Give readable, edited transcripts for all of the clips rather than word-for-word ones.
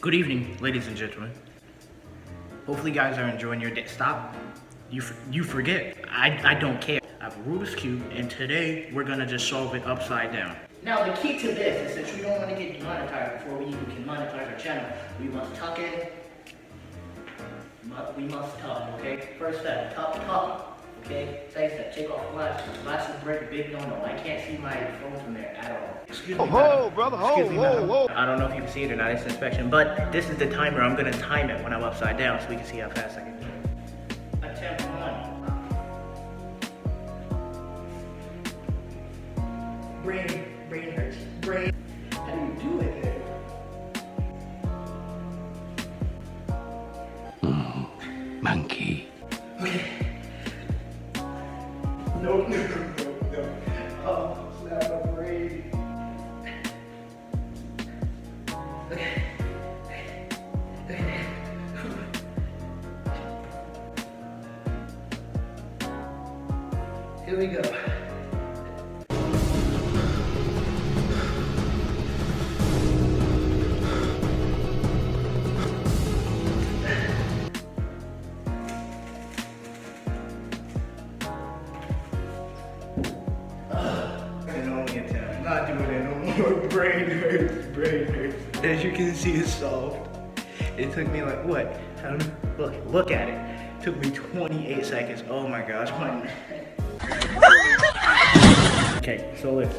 Good evening, ladies and gentlemen. Hopefully you guys are enjoying your day. Stop. You forget. I don't care. I have a Rubik's Cube, and today we're gonna just solve it upside down. Now the key to this is since we don't want to get demonetized before we even can monetize our channel, we must tuck in. We must tuck, okay? First step, tuck. Okay? Second step, take off glasses. Glasses break, big no-no. I can't see my phone from there at all. Excuse me, brother, whoa. I don't know if you can see it or not, it's inspection, but this is the timer. I'm gonna time it when I'm upside down so we can see how fast I can do it. Attempt 1. Brain hurts. Brain. How do you do it there? Monkey. Okay. No. Oh, snap my brain. Okay. Here we go. Not doing it no more. Brain hurts. As you can see, it's solved. It took me like what? I don't know. Look at it. It took me 28 seconds. Oh my gosh, Okay, so let's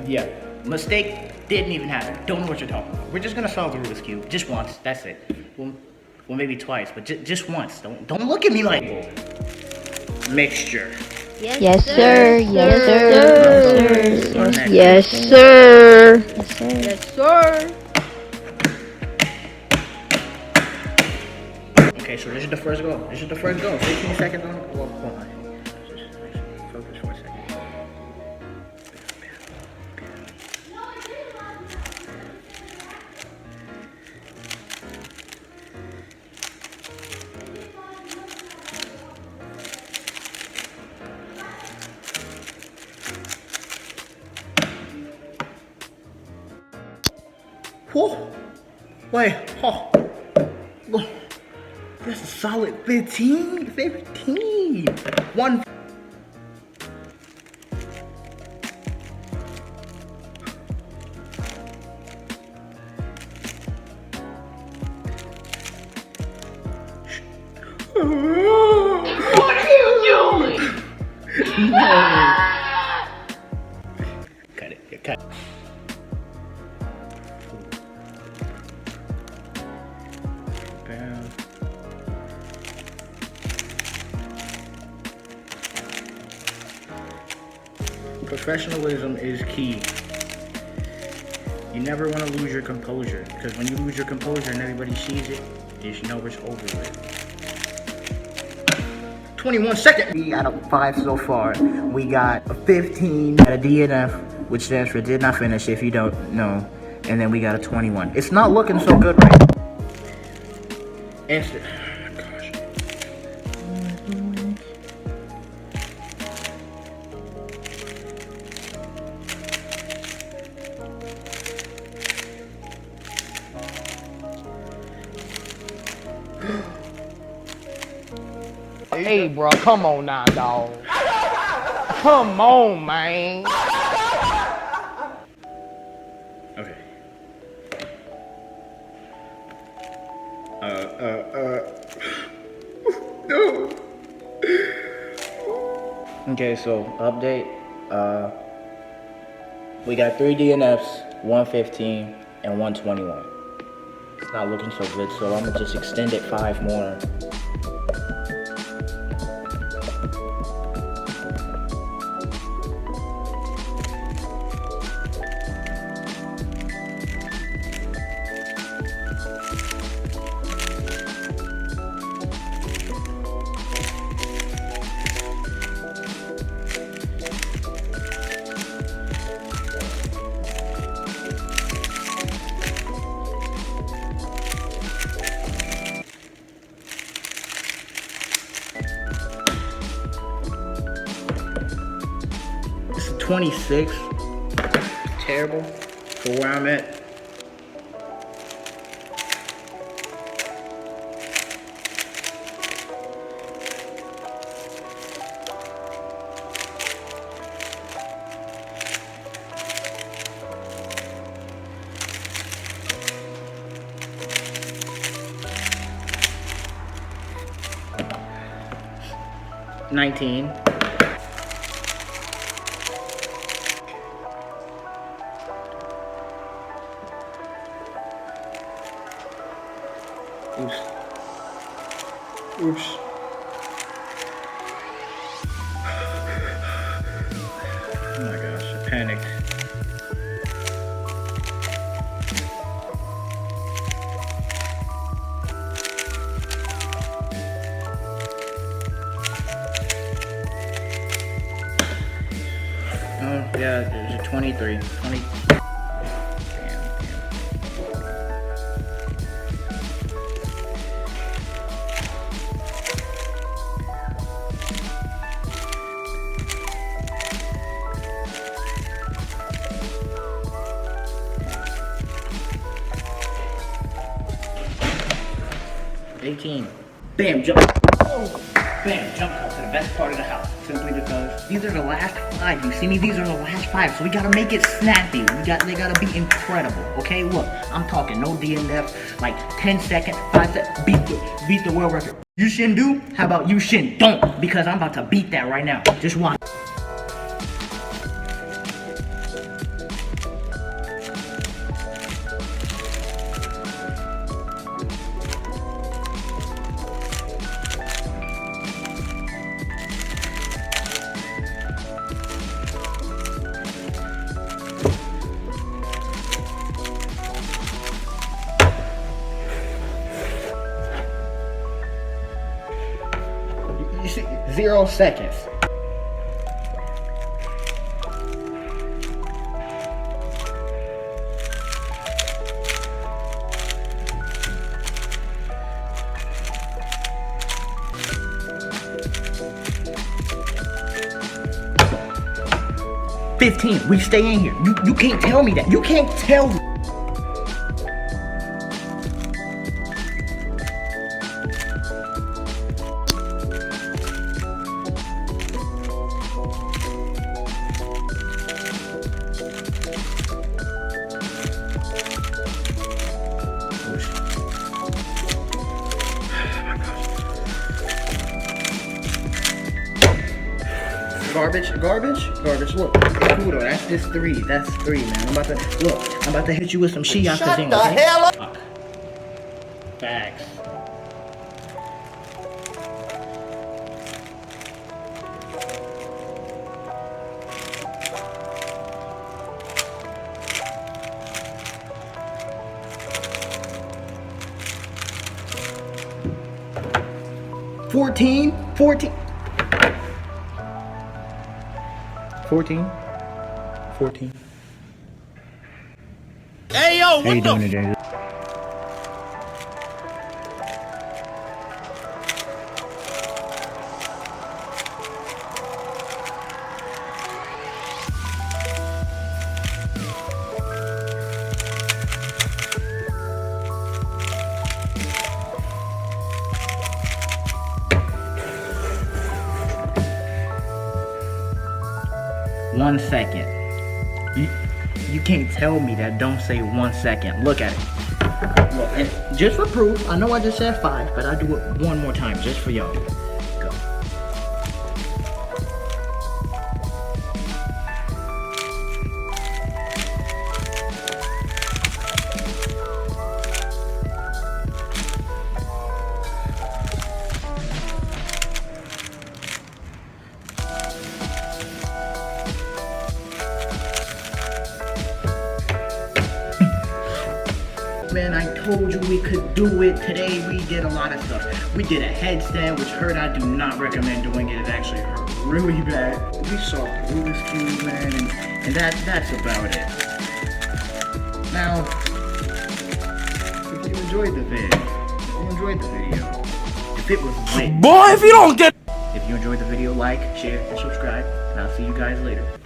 yeah. Mistake didn't even happen. Don't know what you're talking about. We're just gonna solve the Rubik's Cube just once. That's it. Well maybe twice, but just once. Don't look at me like mixture. Yes, sir. Yes, sir. Yes, sir. Yes, sir. Okay, so this is the first go. 15 seconds on. Well, hold on. Just focus for a second. Whoa! Wait, oh. That's a solid 15. One. What are you doing? No. Cut it. Cut. Professionalism is key. You never want to lose your composure, because when you lose your composure and everybody sees it, you should know it's over with. 21 seconds. 3 out of 5 so far. We got a 15 at a DNF, which stands for did not finish if you don't know. And then we got a 21. It's not looking so good right now. Instant. Gosh. Hey, bro, come on now, dog. Come on, man. Okay. No. Okay, so update. We got 3 DNFs, 115, and 121. It's not looking so good, so I'm gonna just extend it 5 more. It's a 26. Terrible for where I'm at. 19. Oops. Oops. Oh my gosh, I panicked. Oh, yeah, there's a 23. 20. Damn. 18. Bam, jump. Bam, jump cut to the best part of the house. Simply because these are the last 5. You see me? These are the last 5. So we gotta make it snappy. They gotta be incredible. Okay, look, I'm talking no DNF, like 10 seconds, 5 seconds, beat the world record. You shouldn't do? How about you shouldn't don't? Because I'm about to beat that right now. Just watch. You see, 0 seconds. $15. We stay in here. You can't tell me that. You can't tell me. Garbage. Look, it's cool though. That's just 3. That's 3, man. I'm about to hit you with some Shiakazing. Shut the hell up. Facts. $14. 14. Hey yo, what How you the? doing today? One second. You can't tell me that don't say 1 second. Look at it. Look, and just for proof, I know I just said 5, but I'll do it one more time just for y'all. Go. Man, I told you we could do it. Today we did a lot of stuff. We did a headstand, which hurt. I do not recommend doing it. It actually hurt really bad. We saw Rubik's Cube, man, and that's about it. Now, if you enjoyed the video, if it was lit, Boy, if you don't get. if you enjoyed the video, like, share, and subscribe, and I'll see you guys later.